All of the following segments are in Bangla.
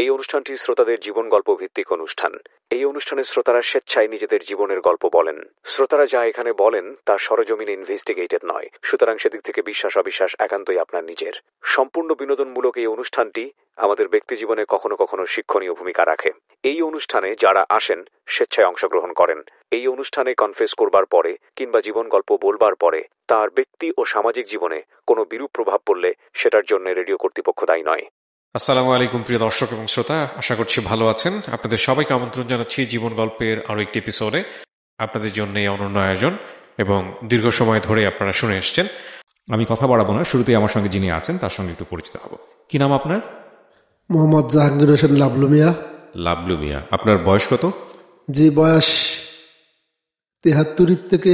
এই অনুষ্ঠানটি শ্রোতাদের জীবন গল্প ভিত্তিক অনুষ্ঠান। এই অনুষ্ঠানে শ্রোতারা স্বেচ্ছায় নিজেদের জীবনের গল্প বলেন। শ্রোতারা যা এখানে বলেন তা সরেজমিনে ইনভেস্টিগেটেড নয়, সুতরাং সেদিক থেকে বিশ্বাস অবিশ্বাস একান্তই আপনার নিজের। সম্পূর্ণ বিনোদনমূলক এই অনুষ্ঠানটি আমাদের ব্যক্তিজীবনে কখনো কখনো শিক্ষণীয় ভূমিকা রাখে। এই অনুষ্ঠানে যারা আসেন স্বেচ্ছায় অংশগ্রহণ করেন। এই অনুষ্ঠানে কনফেস করবার পরে কিংবা জীবন গল্প বলবার পরে তার ব্যক্তি ও সামাজিক জীবনে কোনো বিরূপ প্রভাব পড়লে সেটার জন্য রেডিও কর্তৃপক্ষ দায়ী নয়। আসসালামু আলাইকুম প্রিয় দর্শক এবং শ্রোতা, আশা করছি ভালো আছেন। আপনাদের সবাইকে আমন্ত্রণ জানাচ্ছি জীবন গল্পের আরো একটি এপিসোডে। আপনাদের জন্য এই অনন্য আয়োজন এবং দীর্ঘ সময় ধরে আপনারা শুনে এসছেন। আমি কথা বাড়াবো না, শুরুতেই আমার সঙ্গে যিনি আছেন তার সঙ্গে একটু পরিচিত হব। কি নাম আপনার? মোহাম্মদ জাহাঙ্গীর হোসেন লাবলু মিয়া। লাবলু মিয়া, আপনার বয়স কত? জি, বয়স ৭৩ থেকে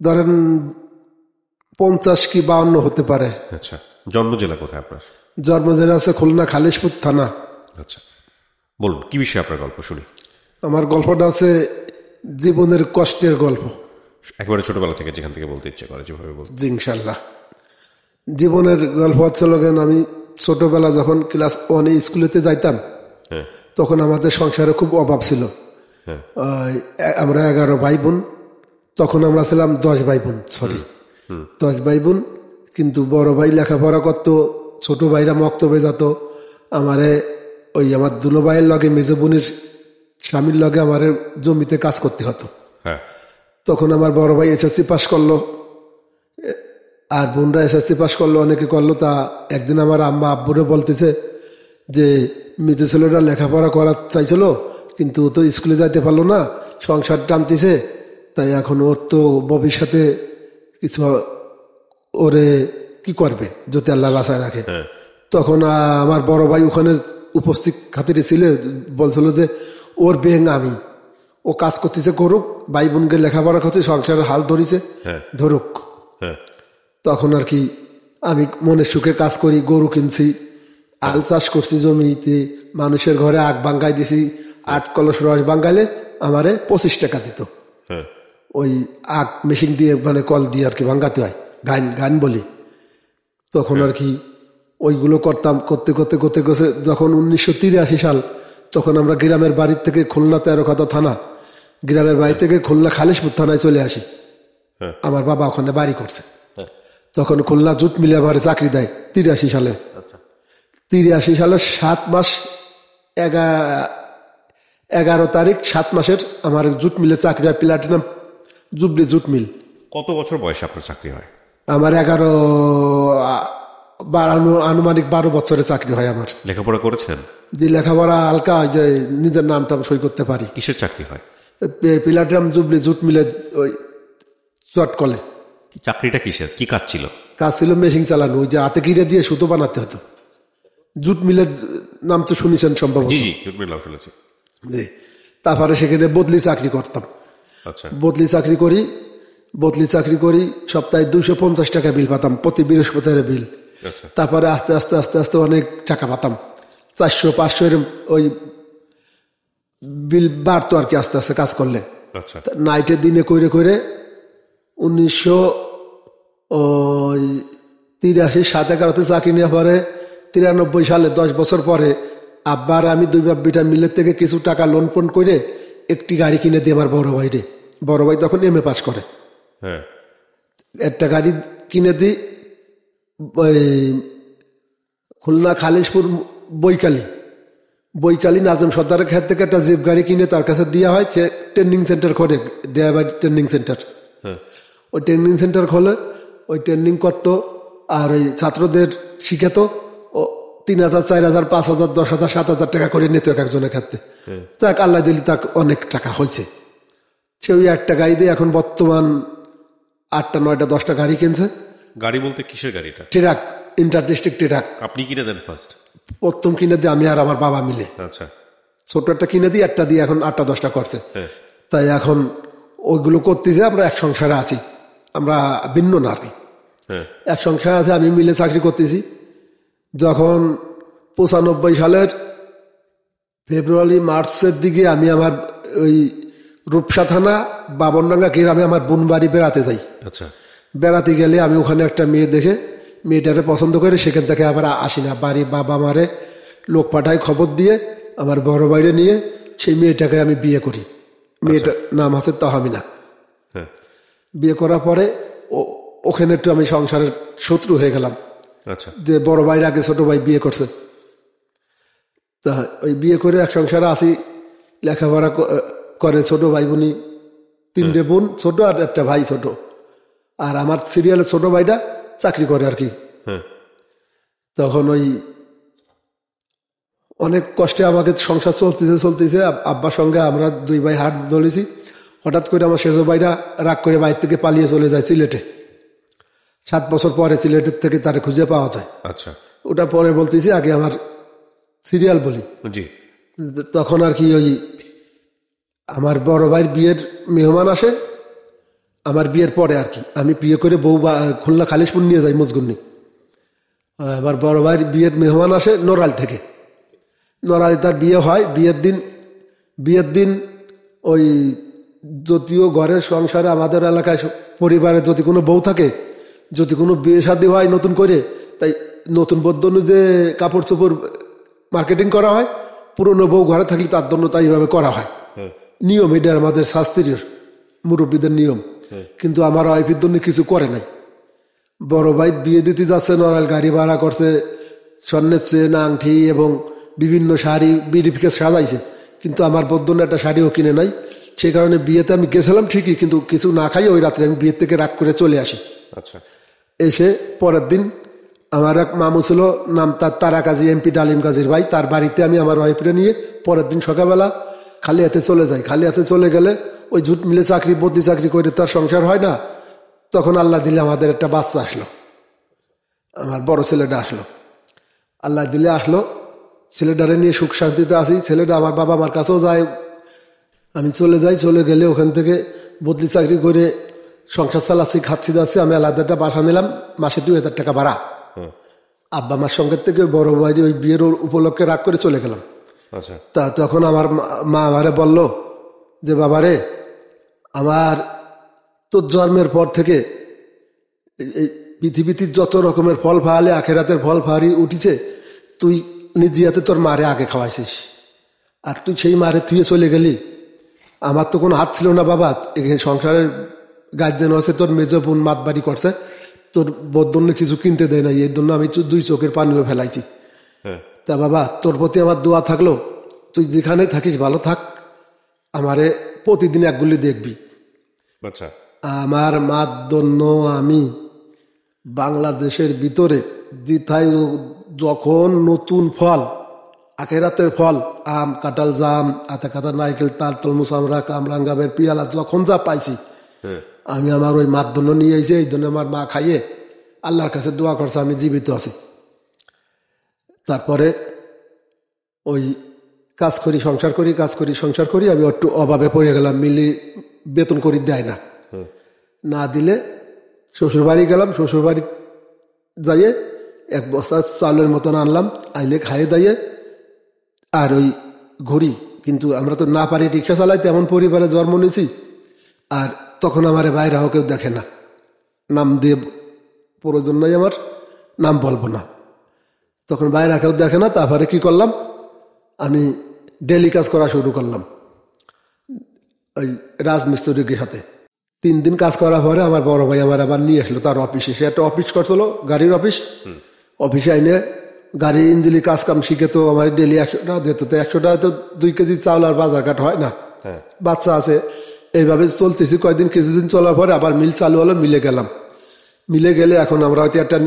ধরেন ৫০ কি ৫২ হতে পারে। আচ্ছা, জন্ম জেলা কোথায় আপনার? জন্ম জেলা আছে খুলনা খালিশপুর থানা। আচ্ছা, বলুন কি বিষয়ে আপনার গল্প শুনি। আমার গল্পটা আছে জীবনের কষ্টের গল্প। একেবারে ছোটবেলা থেকে যেখান থেকে বলতে ইচ্ছে করে যেভাবে বলতে। জি, ইনশাল্লাহ। জীবনের গল্প হচ্ছে লোকেন, আমি ছোটবেলা যখন ক্লাস 1 স্কুলেতে যাইতাম তখন আমাদের সংসারে খুব অভাব ছিল। আমরা 11 ভাই বোন, তখন আমরা ছিলাম 10 ভাই বোন, 10 ভাই বোন। কিন্তু বড় ভাই লেখাপড়া করত, ছোট ভাইরা মক্তবে যেত। আমারে ওই আমার দুলো ভাইয়ের লগে মেজো বোনের স্বামীর লগে আমার জমিতে কাজ করতে হতো। তখন আমার বড় ভাই এসএসসি পাস করলো, আর বোনরা এসএসসি পাস করলো, অনেকে করলো। তা একদিন আমার আম্মা আব্বুরে বলতেছে যে মেজো ছেলেটা লেখাপড়া করার চাইছিল কিন্তু ও তো স্কুলে যাইতে পারলো না, সংসার টানতেছে, তাই এখন ওর তো ভবিষ্যতে কিছু ওরে কি করবে যদি আল্লাহ বাঁচায় রাখে। তখন আমার বড় ভাই ওখানে উপস্থিত খাতিরে ছিল, বলছিল যে ওর বেং আমি, ও কাজ করতেছে করুক, ভাই বোনকে লেখাপড়া করছে, সংসারের হাল ধরিছে ধরুক। তখন আর কি আমি মনের সুখে কাজ করি, গরু কিনছি, আল চাষ করছি জমিতে, মানুষের ঘরে আগ ভাঙ্গাই দিছি। 8 কলস রস ভাঙ্গাইলে আমারে 25 টাকা দিত। ওই আগ মেশিন দিয়ে মানে কল দিয়ে আর কি ভাঙ্গাতে হয়, গান বলি। তখন আর কি ওইগুলো করতাম। করতে করতে করতে করতে যখন 1983 সাল, তখন আমরা গ্রামের বাড়ির থেকে খুলনা 13 থানা, গ্রামের বাড়ি থেকে খুলনা খালিশপুর থানায় চলে আসি। আমার বাবা ওখানে বাড়ি করছে। তখন খুলনা জুট মিলে আমার চাকরি দেয় 83 সালে। 83 সালের 7 মাস 11 তারিখ 7 মাসের আমার জুট মিলে চাকরি হয়, প্লাটিনাম জুবলি জুট মিল। কত বছর বয়সে আপনার চাকরি হয়? আমার আনুমানিক 12 বছরের চাকরি হয় আমার। লেখাপড়া করেছেন? যে লেখাপড়া হালকা, যে নিজের নামটা সই করতে পারি। কিসের চাকরি হয়? প্লাটিনাম জুবলি জুট মিলে ওই চটকলে। চাকরিটা কিসের, কি কাজ ছিল? কাজ ছিল মেশিন চালানো, ওই যে হাতে কিনে দিয়ে সুতো বানাতে হতো। জুট মিলের নাম তো শুনেছেন সম্ভব? জি জি, জুট মিল শুনেছি। জি, তারপরে সেখানে বদলি চাকরি করতাম। আচ্ছা, বদলি চাকরি করি সপ্তাহে 250 টাকা বিল পাতাম, প্রতি বৃহস্পতিবার বিল। তারপরে আস্তে আস্তে আস্তে আস্তে অনেক টাকা পাতাম, 400-500 এর ওই বিল বাড়তো আর কি আস্তে আস্তে কাজ করলে। নাইটের দিনে কইরে 1983-7-11 চাকরি নেওয়ার পরে 93 সালে 10 বছর পরে আব্বার আমি 2 বাপ্পিটা মিলের থেকে কিছু টাকা লোন ফোন করে একটি গাড়ি কিনে দিই আমার বড় ভাই তখন এমএ পাস করে। একটা গাড়ি কিনে দিই, খুলনা খালিশপুর বৈকালী নাজম সর্দারের ক্ষেত থেকে একটা জিপ গাড়ি কিনে তার কাছে দেওয়া হয়। ট্রেনিং সেন্টার করে, ড্রাইভার ট্রেনিং সেন্টার। ওই ট্রেনিং সেন্টার খোলে, ওই ট্রেনিং করতো আর ওই ছাত্রদের শিখাতো। 3,000, 4,000, 5,000, 10,000, 7,000 টাকা করে নিত এক একজনের ক্ষেত্রে। তাক আল্লাহ দিলি তাক অনেক টাকা হয়েছে। সে ওই একটা গাড়ি দিয়ে এখন বর্তমান 8টা 9টা 10টা গাড়ি কিনছে। গাড়ি বলতে কিসের গাড়িটা? Truck, inter district truck. আপনি কিনে দেন ফার্স্ট? প্রথম কিনে দিই আমি আর আমার বাবা মিলে। আচ্ছা, ছোট একটা কিনে দিই, একটা দিয়ে এখন 8টা 10টা করছে। তাই এখন ওইগুলো করতেছে। আমরা এক সংসারে আছি, আমরা ভিন্ন না আর কি। এক সংসারে আছে, আমি মিলে চাকরি করতেছি। যখন 95 সালের ফেব্রুয়ারি মার্চের দিকে আমি আমার ওই রূপসা থানা বাবনডাঙ্গা গ্রামে আমার বোন বাড়ি বেড়াতে যাই। আচ্ছা, বেড়াতে গেলে আমি ওখানে একটা মেয়ে দেখে মেয়েটারে পছন্দ করে সেখান থেকে আবার আসি না। বাড়ি বাবা মারে লোক পাঠায় খবর দিয়ে আমার বড় বাইরে নিয়ে সেই মেয়েটাকে আমি বিয়ে করি। মেয়েটার নাম আছে তাহমিনা। বিয়ে করার পরে ওখানে একটু আমি সংসারের শত্রু হয়ে গেলাম। আচ্ছা, যে বড় ভাইয়ের আগে ছোট ভাই বিয়ে করছে, তা ওই বিয়ে করে এক সংসারে আসি, লেখাপড়া করে ছোট ভাই বোনই, 3টে বোন ছোট আর একটা ভাই ছোট। আর আমার সিরিয়ালের ছোট ভাইটা চাকরি করে আর কি। তখন ওই অনেক কষ্টে আমাকে সংসার চলতেছে। আব্বার সঙ্গে আমরা 2 ভাই হাত ধরেছি। হঠাৎ করে আমার সেজো ভাইরা রাগ করে বাইর থেকে পালিয়ে চলে যায় সিলেটে। 7 বছর পরে সিলেটের থেকে তার খুঁজে পাওয়া যায়। আচ্ছা, ওটা পরে বলতেছি, আগে আমার সিরিয়াল বলি। জি, তখন আর কি ওই আমার বড় ভাইয়ের বিয়ের মেহমান আসে আমার বিয়ের পরে আর কি। আমি বিয়ে করে বউ খুলনা খালিশপুর নিয়ে যাই মজগুন্নি। আমার বড় ভাইয়ের বিয়ের মেহমান আসে নড়াইল থেকে। নড়াইল তার বিয়ে হয়। বিয়ের দিন ওই যদিও ঘরের সংসারে আমাদের এলাকায় পরিবারে যদি কোনো বউ থাকে, যদি কোনো বিয়ে শাদী হয় নতুন করে, তাই নতুন বদ্ধ যে কাপড় চোপড় মার্কেটিং করা হয়, পুরনো বউ ঘরে থাকলে তার জন্য তাই এইভাবে করা হয়। নিয়ম, এটা আমাদের শাস্ত্রীয় মুরব্বীদের নিয়ম। কিন্তু আমার ওয়াইফের জন্য কিছু করে নাই। বড় ভাই বিয়ে দিতে যাচ্ছে নড়াইল, গাড়ি ভাড়া করছে, স্বর্ণের চেন, আংটি এবং বিভিন্ন শাড়ি বিড়িফিকে সাজাইছে, কিন্তু আমার বদ্ধন্য একটা শাড়িও কিনে নাই। সেই কারণে বিয়েতে আমি গেছিলাম ঠিকই, কিন্তু কিছু না খাই ওই রাত্রে আমি বিয়ের থেকে রাগ করে চলে আসি। আচ্ছা, এসে পরের দিন আমার এক মামু ছিল, নাম তার তারা কাজী, এমপি ডালিম কাজীর ভাই, তার বাড়িতে আমি আমার ওয়াইফরে নিয়ে পরের দিন সকালবেলা খালি হাতে চলে যাই। খালি হাতে চলে গেলে ওই ঝুট মিলে চাকরি, বদলি চাকরি করে তার সংসার হয় না। তখন আল্লাহ দিলে আমাদের একটা বাচ্চা আসলো, আমার বড় ছেলেটা আসলো। আল্লাহ দিলে আসলো, ছেলেটারে নিয়ে সুখ শান্তিতে আসি। ছেলেটা আমার বাবা আমার কাছেও যায়। আমি চলে যাই। চলে গেলে ওখান থেকে বদলি চাকরি করে সংসার চালাচ্ছি, খাচ্ছি যাচ্ছি। আমি আলাদা একটা বাসা নিলাম, মাসে 2000 টাকা ভাড়া। আব্বা আমার সঙ্গে থেকে বড় ভাই ওই বিয়ের উপলক্ষে রাগ করে চলে গেলাম। আচ্ছা, তা তখন আমার মা আমারে বলল যে, বাবারে, আমার তোর জন্মের পর থেকে এই পৃথিবীতে যত রকমের ফল ফালে, আখেরাতের ফল ফাড়ি উঠিছে, তুই নিজে হাতে তোর মারে আগে খাওয়াইছিস, আর তুই সেই মারে থুয়ে চলে গেলি। আমার তো কোনো হাত ছিল না বাবা, এখানে সংসারের গার্জেন আছে, তোর মেজ বোন মাতবাড়ি করছে, তোর বদন্য কিছু কিনতে দেয় নাই, এই জন্য আমি 2 চোখের পানিও ফেলাইছি। তা বাবা, তোর প্রতি আমার দোয়া থাকলো, তুই যেখানে থাকিস ভালো থাক, আমারে প্রতিদিন 1 গুলি দেখবি। আচ্ছা, আমার মাতদন্য আমি বাংলাদেশের ভিতরে যেথায় যখন নতুন ফল, আখেরাতের ফল, আম, কাঁঠাল, জাম, আতা কাতা, নারকেল, তাল, তরমুজ, আমরা কামরাঙ্গাবের পিয়ালা যখন যা পাইছি, আমি আমার ওই মাতদন্য নিয়ে এসে এই জন্য আমার মা খাইয়ে আল্লাহর কাছে দোয়া করছে আমি জীবিত আছি। তারপরে ওই কাজ করি, সংসার করি, কাজ করি, সংসার করি। আমি একটু অভাবে পড়ে গেলাম, মিলি বেতন করি দেয় না। না দিলে শ্বশুরবাড়ি গেলাম। শ্বশুরবাড়ি যাইয়ে 1 বস্তা চাউলের মতন আনলাম, আইলে খাইয়ে দাইয়ে আর ওই ঘুরি। কিন্তু আমরা তো না পারি রিক্সা চালাইতে, এমন পরিবারে জন্ম নিয়েছি। আর তখন আমার বাইরেও কেউ দেখে না, নাম দিয়ে প্রয়োজন নাই, আমার নাম বলবো না। তখন বাইরে কেউ দেখে না। তারপরে কি করলাম, আমি ডেলি কাজ করা শুরু করলাম ওই রাজমিস্ত্রির সাথে। 3 দিন কাজ করার পরে আমার বড় ভাই আমার আবার নিয়ে আসলো তার অফিসে। সে একটা অফিস করছিল, গাড়ির অফিস। অফিসে আইনে গাড়ির ইঞ্জিলি কাজ কাম শিখে তো আমার ডেলি 100 টাকা দিত। তো 100 টাকা তো 2 কেজি চাউল আর বাজার ঘাট হয় না, বাচ্চা আছে। এইভাবে চলতেছি কয়েকদিন, কিছুদিন চলার পরে আবার মিল চালু হলো। মিলে গেলাম। মিলে গেলে এখন আমরা একটা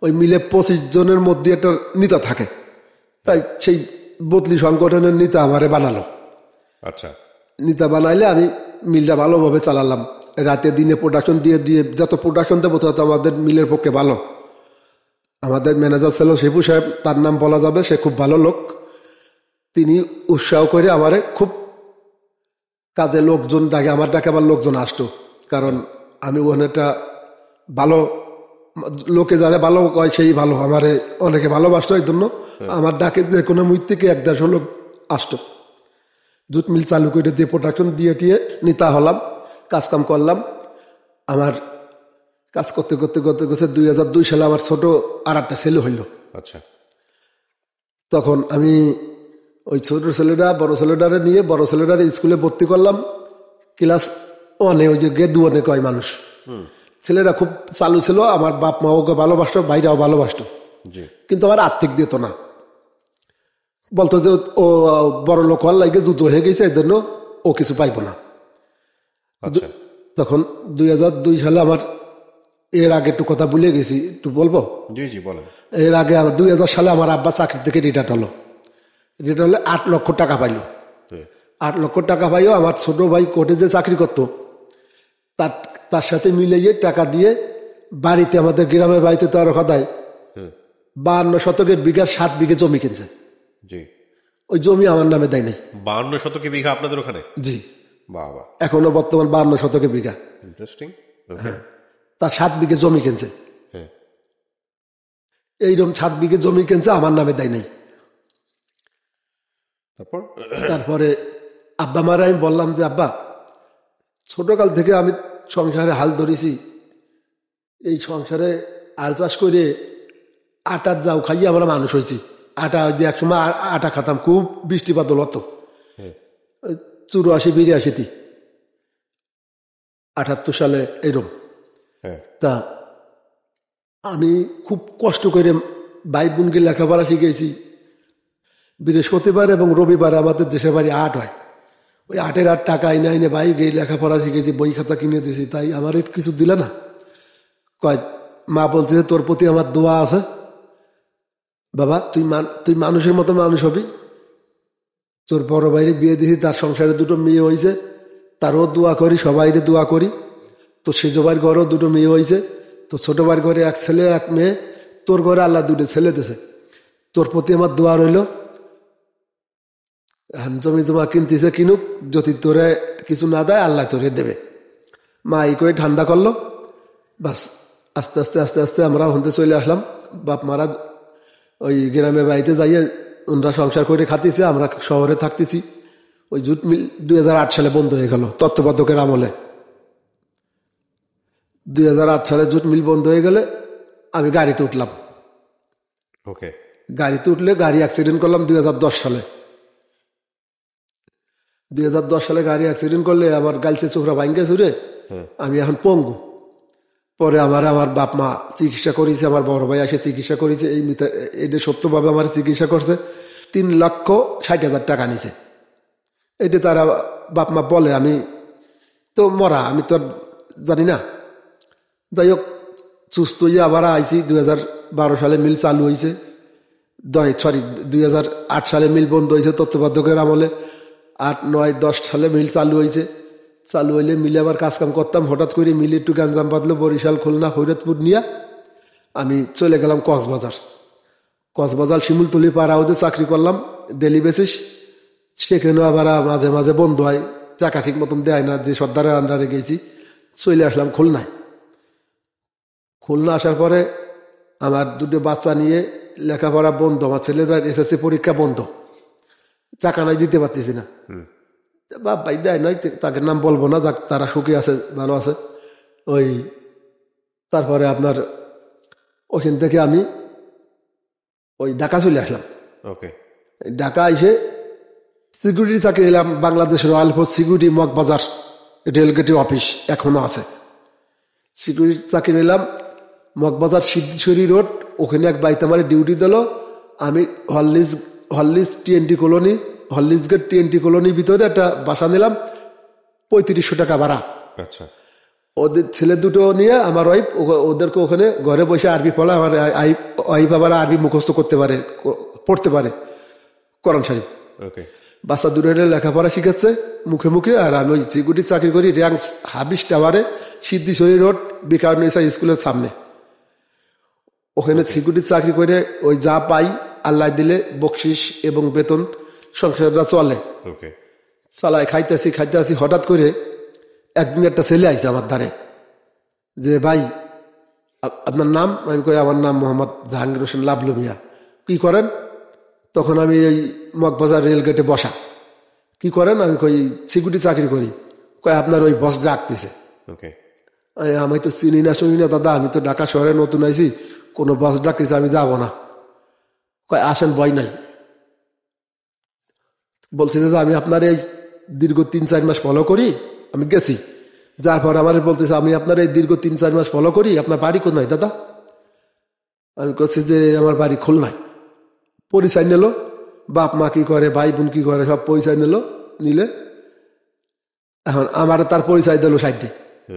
ওই মিলে 25 জনের মধ্যে একটা নেতা থাকে, তাই সেই বদলি সংগঠনের নেতা আমারে বানালো। আচ্ছা, নেতা বানাইলে আমি মিলটা ভালোভাবে চালালাম। রাতে দিনে প্রোডাকশন দিয়ে দিয়ে যত প্রোডাকশন দেবো তত আমাদের মিলের পক্ষে ভালো। আমাদের ম্যানেজার ছিল শিবু সাহেব, তার নাম বলা যাবে, সে খুব ভালো লোক। তিনি উৎসাহ করে আমারে খুব কাজে লোকজন ডাকে, আমার ডাকে আবার লোকজন আসতো, কারণ আমি ওখানে একটা ভালো লোকে যারা ভালো কয় সেই ভালো, আমারে অনেকে ভালোবাসতো। এই জন্য আমার ডাকে যে কোনো মুখ থেকে 1-150 লোক আসতো। জুট মিল চালু করে দিয়ে প্রোডাকশন দিয়ে টিয়ে নেতা হলাম, কাজকাম করলাম। আমার কাজ করতে করতে করতে করতে 2002 সালে আমার ছোট আর একটা ছেলে হইল। আচ্ছা, তখন আমি ওই ছোট ছেলেটা বড় ছেলেটারে নিয়ে বড় ছেলেটারে স্কুলে ভর্তি করলাম ক্লাস 1-এ, ওই যে গেদু অনেক হয় মানুষ। ছেলেরা খুব চালু ছিল, আমার বাপ মা ওকে ভালোবাসতো, ভাইরাও ভালোবাসতো, কিন্তু আমার আর্থিক দিত না। বলতো যে ও বড় লোক হওয়ার লাগে যুদ্ধ হয়ে গেছে, এই জন্য ও কিছু পাইব না। তখন 2002 সালে আমার, এর আগে একটু কথা ভুলে গেছি, একটু বলবো। এর আগে 2000 সালে আমার আব্বা চাকরি থেকে রিটায়ার্ড হলো। রিটায়ার্ড হলে 8 লক্ষ টাকা পাইল। 8 লক্ষ টাকা পাইও আমার ছোট ভাই কোর্টে যে চাকরি করত তার সাথে মিলিয়ে টাকা দিয়ে বাড়িতে, আমাদের গ্রামের বাড়িতে তার কথায় 52 শতকের বিঘার 7 বিঘে জমি কিনছে। ওই জমি আমার নামে দেয় নাই। 52 শতকে বিঘা আপনাদের ওখানে? জি, বাবা, এখনো বর্তমান 52 শতকে বিঘা। ইন্টারেস্টিং। তার 7 বিঘে জমি কিনছে। এইরকম 7 বিঘে জমি কিনছে, আমার নামে দেয় নাই। তারপরে আব্বা মারা আমি বললাম যে আব্বা, ছোটকাল থেকে আমি সংসারে হাল ধরেছি, এই সংসারে হাল চাষ করে আটার যাও খাইয়ে আমরা মানুষ হয়েছি। আটা যে একসময় আটা খাতাম, খুব বৃষ্টি বাদল হতো 84-82 78 সালে এরম। তা আমি খুব কষ্ট করে ভাই বোনকে লেখাপড়া শিখেছি। বৃহস্পতিবার এবং রবিবার আমাদের দেশের বাড়ি 8 হয়। ওই 8-এর 8 টাকা আইনে আইনে ভাই গিয়ে লেখাপড়া শিখেছি, বই খাতা কিনে দিয়েছি। তাই আমার একটু কিছু দিলে না। কয় মা বলছে তোর প্রতি আমার দোয়া আছে বাবা, তুই মানুষের মতো মানুষ হবি। তোর বড় ভাইরে বিয়ে দিয়েছি, তার সংসারে 2টো মেয়ে হয়েছে, তারও দোয়া করি, সবাইরে দোয়া করি। তোর সেজ ভাইয়ের ঘরেও 2টো মেয়ে হয়েছে, তোর ছোট ভাইয়ের ঘরে 1 ছেলে 1 মেয়ে, তোর ঘরে আল্লাহ 2টো ছেলে দিয়েছে। তোর প্রতি আমার দোয়া রইল। জমি জমা কিনতেছে কিনুক, যদি তোরে কিছু না দেয় আল্লাহ তোরে দেবে। মা এই করে ঠান্ডা করলো। বাস আস্তে আস্তে আস্তে আস্তে আমরা হতে চলে আসলাম। বাপ মারা ওই গ্রামে বাড়িতে যাইয়ে ওনারা সংসার করে খাতিছে, আমরা শহরে থাকতেছি। ওই জুট মিল 2008 সালে বন্ধ হয়ে গেল তত্ত্বাবধায়কের আমলে। 2008 সালে জুট মিল বন্ধ হয়ে গেলে আমি গাড়িতে উঠলাম। গাড়িতে উঠলে গাড়ি অ্যাক্সিডেন্ট করলাম 2010 সালে। 2010 সালে গাড়ি অ্যাক্সিডেন্ট করলে আমার গালছে চোখরা ভাঙ্গে চুরে, আমি এখন পঙ্গু। পরে আমার বাপ মা চিকিৎসা করেছে, আমার বড় ভাই এসে চিকিৎসা করেছে। এটা সত্যভাবে আমার চিকিৎসা করছে। 3,60,000 টাকা নিছে। এটা তারা বাপ মা বলে, আমি তো মরা, আমি তো জানি না। যাই হোক, সুস্থ হয়ে আবার আইছি। 2012 সালে মিল চালু হয়েছে। 2008 সালে মিল বন্ধ হয়েছে তত্ত্বাবধায়কের আমলে। 8, 9, 10 সালে মিল চালু হয়েছে। চালু হইলে মিলে আবার কাজকাম করতাম। হঠাৎ করে মিলে একটু গ্যাঞ্জাম বাঁধলো, বরিশাল, খুলনা, ফরিদপুর নিয়ে আমি চলে গেলাম কক্সবাজার শিমুলতলি পার হাউসে চাকরি করলাম ডেলি বেসিস। সেখানেও আবার মাঝে মাঝে বন্ধ হয়, টাকা ঠিক মতন দেয় না, যে সর্দারের আন্ডারে গেছি। চলে আসলাম খুলনায়। খুলনা আসার পরে আমার 2টো বাচ্চা নিয়ে লেখাপড়া বন্ধ, আমার ছেলেরা SSC পরীক্ষা বন্ধ, টাকা নাই, দিতে পারতেছি না। বাপ ভাই দেয় নাই, তাকে নাম বলবো না, তারা সুখী আছে, ভালো আছে। ওই তারপরে আপনার ওখান থেকে আমি ওই ঢাকা চলে আসলাম। ঢাকা এসে সিকিউরিটি চাকরি নিলাম Bangladesh royal force security, Moghbazar রেলগেটের অফিস এখনো আছে। সিকিউরিটি চাকরি নিলাম মগবাজার সিদ্ধেশ্বরী রোড। ওখানে এক বাইতে আমার ডিউটি দিল। আমি Horlicks TNT colony, Horlicks gate TNT কলোনির ভিতরে একটা বাসা নিলাম, 3500 টাকা ভাড়া। ওদের ছেলে 2টো নিয়ে আমার ওয়াইফ, ওদেরকে ওখানে ঘরে বসে আরবি পড়া। আমার ওয়াইফ আবার আরবি মুখস্থ করতে পারে, পড়তে পারে, কোরআন শরীফ। বাচ্চা 2টো লেখাপড়া শিখাচ্ছে মুখে মুখে। আর আমি ওই সিকিউরিটি চাকরি করি র্যাঙ্কস হাবিস টাওয়ারে, সিদ্ধেশ্বরী রোড, বিকারুন্নিসা স্কুলের সামনে। ওখানে সিকিউরিটি চাকরি করে ওই যা পাই আল্লাহ দিলে বকশিস এবং বেতন সংসারটা চলে। চালায় খাইতেছি। হঠাৎ করে একদিন একটা ছেলে আইছে আমার ধারে, যে ভাই আপনার নাম? আমি কই আমার নাম মোহাম্মদ জাহাঙ্গীর হোসেন লাবলু মিয়া। কি করেন? তখন আমি ওই মগবাজার রেলগেটে বসা। কি করেন? আমি কই সিকিউরিটি চাকরি করি। কয় আপনার ওই বস ডাকতেছে। আমি তো চিনি না শুনি না দাদা, আমি তো ঢাকা শহরে নতুন আইছি, কোনো বস ডাকতেছে, আমি যাব না। কয় আসেন, ভয় নাই। বলতেছে যে আমি আপনার এই দীর্ঘ 3-4 মাস ফলো করি। আমি গেছি, যার পর আমার বলতেছে আমি আপনার এই দীর্ঘ 3-4 মাস ফলো করি, আপনার বাড়ি কোথায় দাদা? আমি বলছি যে আমার বাড়ি খুলনায়। পরিচয় নিল, বাপ মা কি করে, ভাই বোন কি করে, সব পরিচয় নিলে এখন আমার তার পরিচয় দিল সাইডে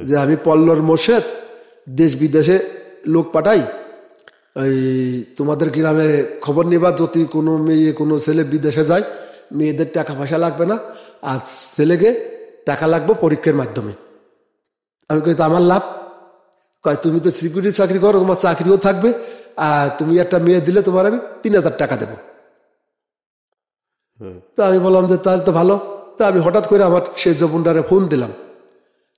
যে আমি পল্লর মোর্শেদ, দেশ বিদেশে লোক পাঠাই, এই তোমাদের গ্রামে খবর নিবা, যদি কোনো মেয়ে কোনো ছেলে বিদেশে যায়, মেয়েদের টাকা পয়সা লাগবে না, আর ছেলেকে টাকা লাগবে পরীক্ষার মাধ্যমে। আমি কই তো আমার লাভ? কয় তুমি তো সিকিউরিটি চাকরি করো, তোমার চাকরিও থাকবে, আর তুমি একটা মেয়ে দিলে তোমার আমি 3,000 টাকা দেবো। তা আমি বললাম যে তাহলে তো ভালো। তা আমি হঠাৎ করে আমার সে যে বুন্ডারে ফোন দিলাম,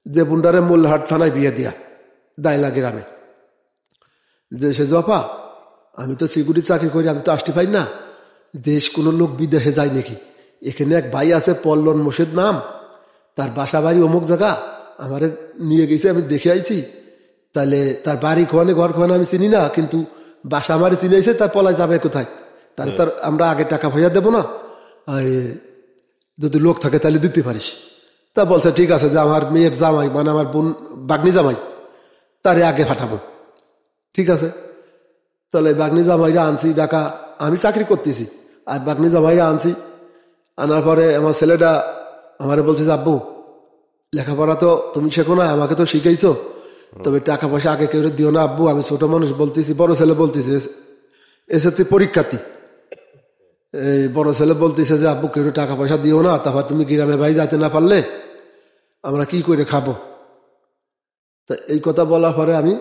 যে বুন্ডারে মোল্লাহাট থানায় বিয়ে দিয়া দাইলা গ্রামে, যে সে জপা আমি তো সিকিউরিটি চাকরি করি, আমি তো আসতে পাই না, দেশ কোনো লোক বিদেশে যায় নাকি? এখানে এক ভাই আছে পল্লন মোর্শেদ নাম, তার বাসা বাড়ি অমুক জায়গা, আমারে নিয়ে গেছে, আমি দেখে আইছি। তাহলে তার বাড়ি খোয়ানে ঘর খোয়ানে আমি চিনি না, কিন্তু বাসা আমারে চিনেছে, তার পলায় যাবে কোথায়? তাহলে তার আমরা আগে টাকা পয়সা দেবো না, যদি লোক থাকে তাহলে দিতে পারিস। তা বলছে ঠিক আছে, যে আমার মেয়ের জামাই মানে আমার বোন বাগনি জামাই, তারে আগে পাঠাবো। ঠিক আছে, তাহলে বাগনি জামাইরা আনছি ঢাকা, আমি চাকরি করতেছি, আর বাগনি জামাইরা আনছি। আনার পরে আমার ছেলেটা আমারে বলছে যে আব্বু লেখাপড়া তো তুমি শেখো না, আমাকে তো শিখাইছো, তবে টাকা পয়সা আগে কেউ দিও না আব্বু, আমি ছোট মানুষ বলতেছি, বড় ছেলে বলতেছে এসএসসি পরীক্ষার্থী, এই বড় ছেলে বলতেছে যে আব্বু কেউ টাকা পয়সা দিও না, তারপর তুমি গ্রামে ভাই যাইতে না পারলে আমরা কি করে খাবো? তা এই কথা বলার পরে আমি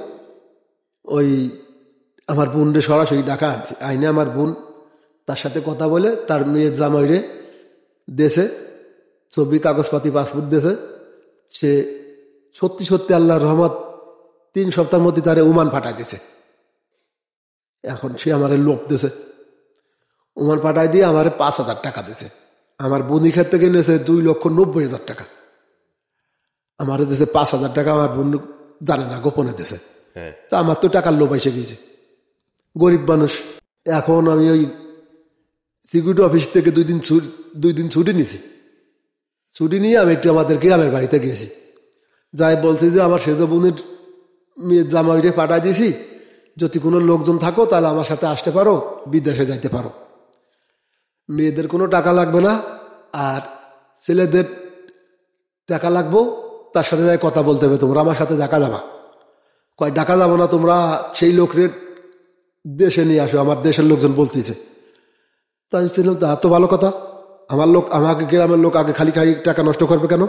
ওই আমার বোনরে সরাসরি ডাকা আনছি, আইনে আমার বোন তার সাথে কথা বলে তার মেয়ের জামাইরে দেশে ছবি কাগজপাতি পাসপোর্ট দিয়েছে। সে সত্যি সত্যি আল্লাহর রহমত 3 সপ্তাহের মধ্যে তারে ওমান পাঠাই দিয়েছে। এখন সে আমার লোভ দিয়েছে, ওমান পাঠাই দিয়ে আমার 5,000 টাকা দিয়েছে। আমার বোনি ক্ষেত্রে থেকে নিয়েছে 2,90,000 টাকা, আমার দিয়েছে 5,000 টাকা, আমার বোন জানে না, গোপনে দিয়েছে। তা আমার তো টাকার লোভ এসে গিয়েছে, গরিব মানুষ। এখন আমি ওই সিকিউরিটি অফিস থেকে 2 দিন ছুটি নিছি। ছুটি নিয়ে আমি একটু আমাদের গ্রামের বাড়িতে গেছি, যাই বলছি যে আমার সেজ বোনের মেয়ের জামাইরে পাঠাই দিয়েছি, যদি কোনো লোকজন থাকো তাহলে আমার সাথে আসতে পারো, বিদেশে যাইতে পারো, মেয়েদের কোনো টাকা লাগবে না, আর ছেলেদের টাকা লাগবো, তার সাথে যাই কথা বলতে হবে, তোমরা আমার সাথে দেখা যাবা। কয় ডাকা যাবো না, তোমরা সেই লোকের দেশে নিয়ে আসো, আমার দেশের লোকজন বলতেছে। তাই ছিলাম, তা তো ভালো কথা, আমার লোক, আমাকে গ্রামের লোক আগে খালি খালি টাকা নষ্ট করবে কেন?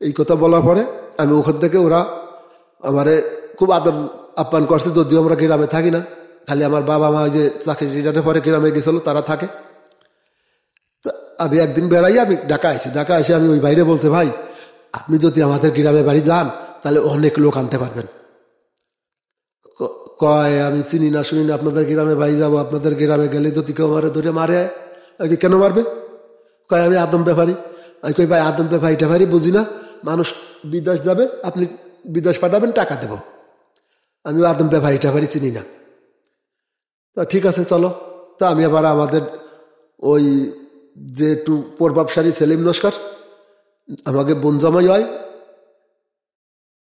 এই কথা বলার পরে আমি ওখান থেকে, ওরা আমারে খুব আদর আপ্যায়ন করছে, যদিও আমরা গ্রামে থাকি না, খালি আমার বাবা মা যে চাকরি রিটার্নের পরে গ্রামে গেছিল তারা থাকে। আমি একদিন বেড়াই, আমি ঢাকা আইছি, ঢাকা এসে আমি ওই বাইরে বলতে, ভাই আপনি যদি আমাদের গ্রামে বাড়ি যান তাহলে অনেক লোক আনতে পারবেন। কয় আমি চিনি না শুনি না, আপনাদের গ্রামে বাড়ি যাবো, আপনাদের গ্রামে গেলে যদি কেউ মারে ধরে মারে, কেন মারবে? কয় আমি আদম ব্যাপারী। আমি কই ভাই আদম ব্যাপারী বুঝি না, মানুষ বিদেশ যাবে, আপনি বিদেশ পাঠাবেন, টাকা দেব, আমি আদম ব্যাপারী চিনি না। তা ঠিক আছে চলো। তা আমি আবার আমাদের ওই যে একটু প্রভাবশালী সেলিম নস্কর, আমাকে বোন জামাই হয়,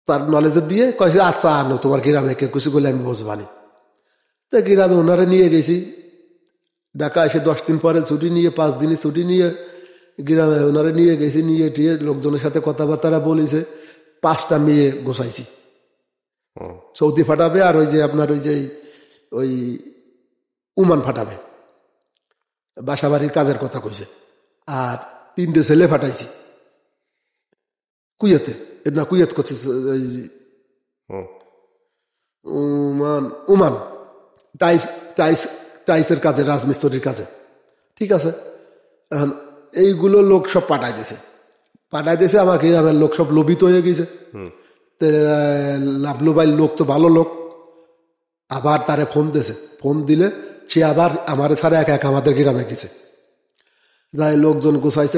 তার নলেজে দিয়ে কয়েছে আচ্ছা আনো তোমার গ্রামে কে কিছু করলে আমি বুঝবানি। তা গ্রামে ওনারা নিয়ে গেছি, ঢাকা এসে 10 দিন পরে ছুটি নিয়ে, 5 দিনই ছুটি নিয়ে গ্রামে ওনারা নিয়ে গেছি, নিয়ে টিয়ে লোকজনের সাথে কথাবার্তা বলেছে। 5টা মেয়ে গোছাইছি, সৌদি ফাটাবে, আর ওই যে আপনার ওই যে ওই উমান ফাটাবে, বাসা বাড়ির কাজের কথা কইছে। আর 3টে ছেলে ফাটাইছি কুয়েতে, না কুয়েত করছে, উমান টাইসের কাজে, রাজমিস্ত্রির কাজে। ঠিক আছে, এখন এইগুলো লোক সব পাঠাই দিয়েছে, আমার গ্রামের লোক সব লোভিত হয়ে গেছে। লাভলু ভাই লোক তো ভালো লোক, আবার তারে ফোন দিয়েছে, ফোন দিলে সে আবার আমার ছাড়া এক আমাদের গ্রামে গেছে, যাই লোকজন গোছাই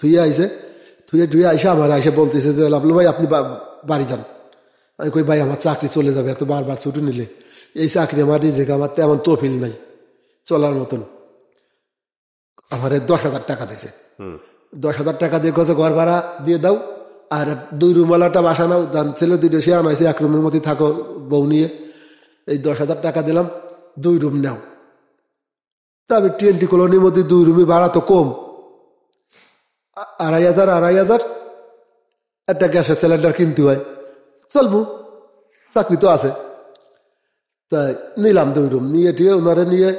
ধুয়ে আইসে, ধুয়ে আইসে আমার আইসে বলতেছে যে লাভলু ভাই আপনি বাড়ি যান। আমি কই ভাই আমার চাকরি চলে যাবে, এত বারবার ছুটি নিলে, এই চাকরি আমার রিজেক, আমার তেমন তহবিল নাই চলার মতন। আমার 10,000 টাকা দিছে। 10,000 টাকা দিয়ে গেছে ঘর ভাড়া দিয়ে দাও, আর 2 রুমওয়ালাটা বাসা নাও, ছেলে 2টা সে আনাইছে, 1 রুমের মধ্যে থাকো বউ নিয়ে। এই 10,000 টাকা দিলাম, 2 রুম নাও। তবে TNT কলোনির মধ্যে 2 রুমে ভাড়া তো কম, 2,500 একটা গ্যাসের সিলিন্ডার কিনতে হয়, চলবো, চাকরি তো আছে। তাই নিলাম 2 রুম, নিয়ে টিয়ে ওনারে নিয়ে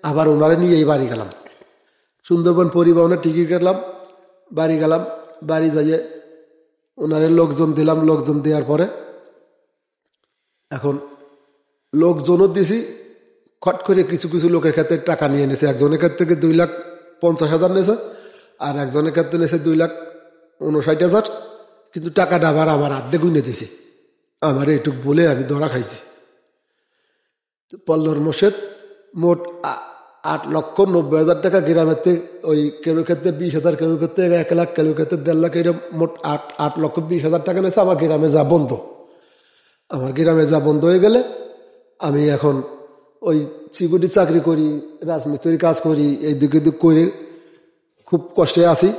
আবার ওনারে নিয়ে এই বাড়ি গেলাম। সুন্দরবন পরিবহনের টিকিট কাটলাম, বাড়ি গেলাম। বাড়ি যাইয়ে ওনারে লোকজন দিলাম। লোকজন দেওয়ার পরে এখন লোকজনও দিছি, খট করে কিছু কিছু লোকের ক্ষেত্রে টাকা নিয়ে নিয়েছে। একজনের ক্ষেত্রে থেকে 2,50,000 নিয়েছে, আর একজনের ক্ষেত্রে নিয়েছে 2,59,000। কিন্তু টাকাটা আবার আমার আর্ধেক গুনে দিছে। আমার এইটুক বলে আমি ধরা খাইছি। পল্লর মোর্শেদ মোট 8,90,000 টাকা গ্রামের থেকে, ওই কেউ ক্ষেত্রে 20,000, কেউ ক্ষেত্রে 1 লাখ, কেউ ক্ষেত্রে 1.5 লাখ, এরকম মোট 8,20,000 টাকা নিয়েছে। আমার গ্রামে যা বন্ধ, আমার গ্রামে যা বন্ধ হয়ে গেলে আমি এখন ওই সিকিউরিটি চাকরি করি, রাজমিস্ত্রি কাজ করি, এই দিকে দিক করে খুব কষ্টে আছি,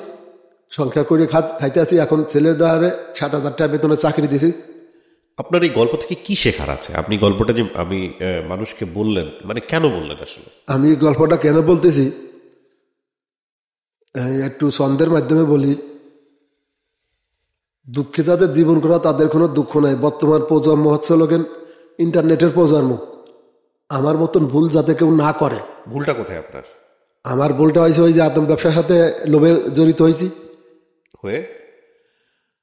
সংসার করে খাইতে আছি। এখন ছেলের দ্বারে 7,000 টাকা বেতনে চাকরি দিছি। আপনার এই গল্প থেকে কি শেখার আছে? আপনি গল্পটা যে আমি মানুষকে বললেন, মানে কেন বললেন আসলে? আমি গল্পটা কেন বলতেছি একটু ছন্দের মাধ্যমে বলি। দুঃখে যাদের জীবন করা তাদের কোনো দুঃখ নাই। বর্তমান প্রজন্ম হচ্ছে লোকের ইন্টারনেটের প্রজন্ম। আমার মতন ভুল যাতে কেউ না করে। ভুলটা কোথায় আপনার? আমার ভুলটা হয়েছে ওই যে আদম ব্যবসার সাথে লোভে জড়িত হয়েছি। হয়ে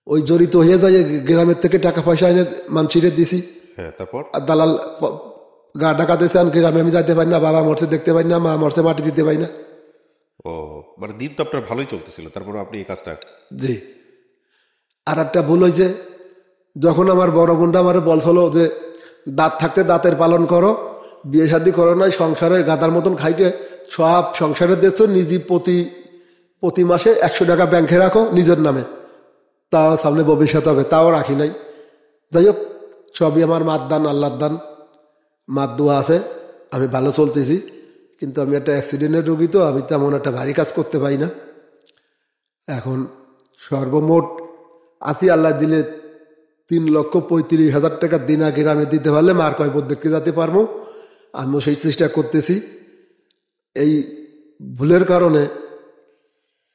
ওই জড়িত হয়ে যায়, গ্রামের থেকে টাকা পয়সা এনে মানসিরে দিছি। হ্যাঁ, তারপর আর দালাল গা ডাকা দিয়েছে, গ্রামে আমি যাইতে পারি না, বাবা মরছে দেখতে পারি না, মা মরছে মাটি দিতে পারি না। ও, মানে দিন তো আপনার ভালোই চলতেছিল, তারপর আপনি এই কাজটা। জি। আর একটা ভুল হয়েছে, যখন আমার বড় বোনটা আমার বলছিল যে দাঁত থাকতে দাঁতের পালন করো, বিয়ে শাদী করো নাই, সংসারে গাদার মতন খাইতে সব সংসারে দিচ্ছ, নিজে প্রতি মাসে 100 টাকা ব্যাংকে রাখো নিজের নামে, তাও সামনে ভবিষ্যৎ হবে, তাও রাখি নাই। যাই হোক, সবই আমার মার দান, আল্লাহর দান, মার দোয়া আছে, আমি ভালো চলতেছি। কিন্তু আমি একটা অ্যাক্সিডেন্টের রোগী, তো আমি তেমন একটা ভারী কাজ করতে পারি না। এখন সর্বমোট আছি আল্লাহ দিলে 3,35,000 টাকা দিন আগে আমি দিতে পারলে মার কয়পদ দেখতে যেতে পারবো। আমিও সেই চেষ্টা করতেছি। এই ভুলের কারণে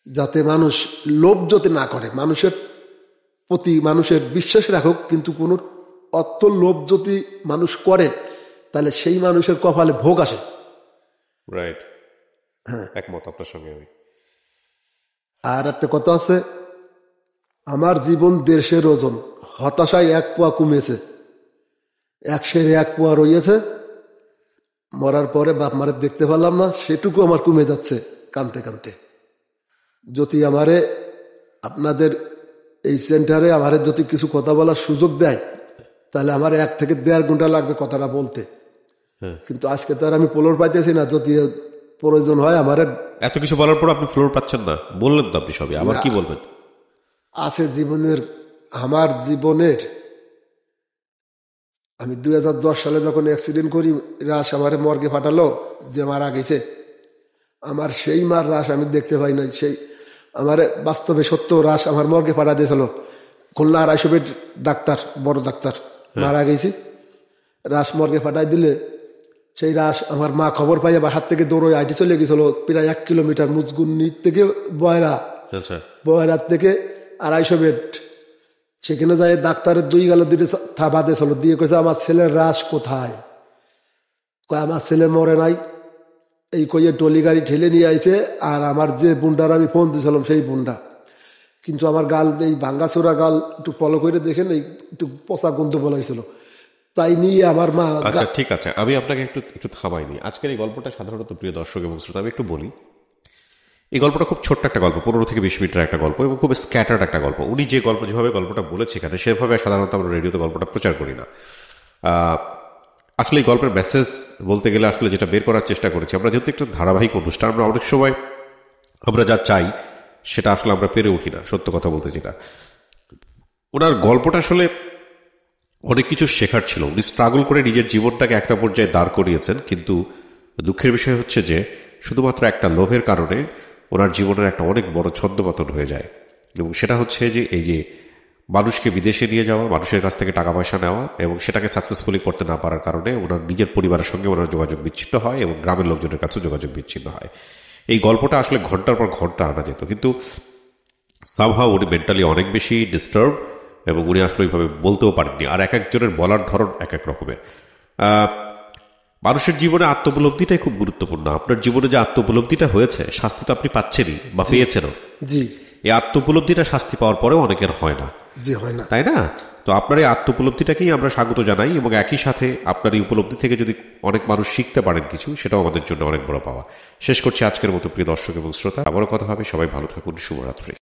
যাতে মানুষ লোভ যাতে না করে, মানুষের প্রতি মানুষের বিশ্বাস রাখুক, কিন্তু কোনো অর্থ লোভ যদি মানুষ করে তাহলে সেই মানুষের কপালে ভোগ আসে। রাইট, হ্যাঁ, একমত আপনার সঙ্গে আমি। আর একটা কথা আছে, আমার জীবন 1.5 ওজন, হতাশায় 1 পোয়া কমেছে, 1 পোয়া রয়েছে। মরার পরে বাপ মারে দেখতে পারলাম না, সেটুকু আমার কমে যাচ্ছে কানতে কানতে। যদি আমারে আপনাদের এই সেন্টারে আমারে যদি কিছু কথা বলার সুযোগ দেয়, তাহলে আমার 1 থেকে 1.5 ঘন্টা লাগবে কথাটা বলতে। কিন্তু আজকে তো আর আমি ফ্লোর পাইতেছি না। যদি প্রয়োজন হয় আমার, এত কিছু বলার পর আপনি ফ্লোর পাচ্ছেন না, বললেন তো আপনি সবই, আবার কি বলবেন? আছে জীবনের, আমার জীবনের, আমি 2010 সালে যখন অ্যাক্সিডেন্ট করি, রাশ আমারে মর্গে পাঠালো, যে মারা গেছে, আমার সেই মার রাশ আমি দেখতে পাই নাই। সেই আমার বাস্তবে সত্য রাশ আমার মর্গে পাঠা দিয়েছিল। খুলনা 250 বেড ডাক্তার, বড় ডাক্তার, মারা গেছি। রাশ মর্গে পাঠাই দিলে সেই রাশ আমার মা খবর পাইয়া বাসার থেকে দৌড়ে আইটি চলে গেছিল প্রায় 1 কিলোমিটার, মুজগুন্নি থেকে বয়রার থেকে 250 বেড। সেখানে যাই ডাক্তারের 2 গালে 2টা থাবা দিয়েছিল, দিয়ে কইছে আমার ছেলের রাশ কোথায়? কয় আমার ছেলে মরে নাই। এই কইয়ে টলি গাড়ি ঠেলে নিয়ে আইছে। আর আমার যে বুন্ডার আমি ফোন দিয়েছিলাম সেই বুন্ডা, কিন্তু আমার গাল, এই ভাঙ্গাচোরা গাল একটু ফলো করে দেখেন, এই একটু পচা গন্ধ বলাইছিল, তাই নিয়ে আমার মা। আচ্ছা, ঠিক আছে, আমি আপনাকে একটু থামাইনি। আজকের এই গল্পটা সাধারণত প্রিয় দর্শক এবং শ্রোতা, আমি একটু বলি, এই গল্পটা খুব ছোট্ট একটা গল্প, 15 থেকে 20 মিনিটের একটা গল্প, এবং খুব স্ক্যাটার্ড একটা গল্প। উনি যে যেভাবে গল্পটা বলেছে এখানে, সেভাবে সাধারণত আমরা রেডিওতে গল্পটা প্রচার করি না। আসলে এই গল্পের মেসেজ বলতে গেলে আসলে যেটা বের করার চেষ্টা করেছি আমরা, যেহেতু একটা ধারাবাহিক অনুষ্ঠান, আমরা অনেক সময় আমরা যা চাই সেটা আসলে আমরা পেরে উঠি না, সত্য কথা বলতে যেটা। ওনার গল্পটা আসলে অনেক কিছু শেখার ছিল। উনি স্ট্রাগল করে নিজের জীবনটাকে একটা পর্যায়ে দাঁড় করিয়েছেন, কিন্তু দুঃখের বিষয় হচ্ছে যে শুধুমাত্র একটা লোভের কারণে ওনার জীবনের একটা অনেক বড় ছন্দপতন হয়ে যায়। এবং সেটা হচ্ছে যে এই যে মানুষকে বিদেশে নিয়ে যাওয়া, মানুষের কাছ থেকে টাকা পয়সা নেওয়া এবং সেটাকে সাকসেসফুলি করতে না পারার কারণে ওনার নিজের পরিবারের সঙ্গে ওনার যোগাযোগ বিচ্ছিন্ন হয় এবং গ্রামের লোকজনের কাছেও যোগাযোগ বিচ্ছিন্ন হয়। এই গল্পটা আসলে ঘন্টার পর ঘন্টা আনা যেত, কিন্তু সামহাও উনি মেন্টালি অনেক বেশি ডিস্টার্ব এবং উনি আসলে ওইভাবে বলতেও পারেননি। আর এক একজনের বলার ধরন এক এক রকমের। মানুষের জীবনে আত্মোপলব্ধিটাই খুব গুরুত্বপূর্ণ। আপনার জীবনে যে আত্মোপলব্ধিটা হয়েছে, শাস্তি তো আপনি পাচ্ছেনই বা পেয়েছেনও। জি, এই আত্মোপলব্ধিটা শাস্তি পাওয়ার পরেও অনেকের হয় না, জি, হয় না। তাই না? তো আপনার এই আত্মোপলব্ধিটাকেই আমরা স্বাগত জানাই এবং একই সাথে আপনার এই উপলব্ধি থেকে যদি অনেক মানুষ শিখতে পারেন কিছু, সেটাও আমাদের জন্য অনেক বড় পাওয়া। শেষ করছি আজকের মতো প্রিয় দর্শক এবং শ্রোতা। আবারও কথা হবে। সবাই ভালো থাকুন। শুভরাত্রি।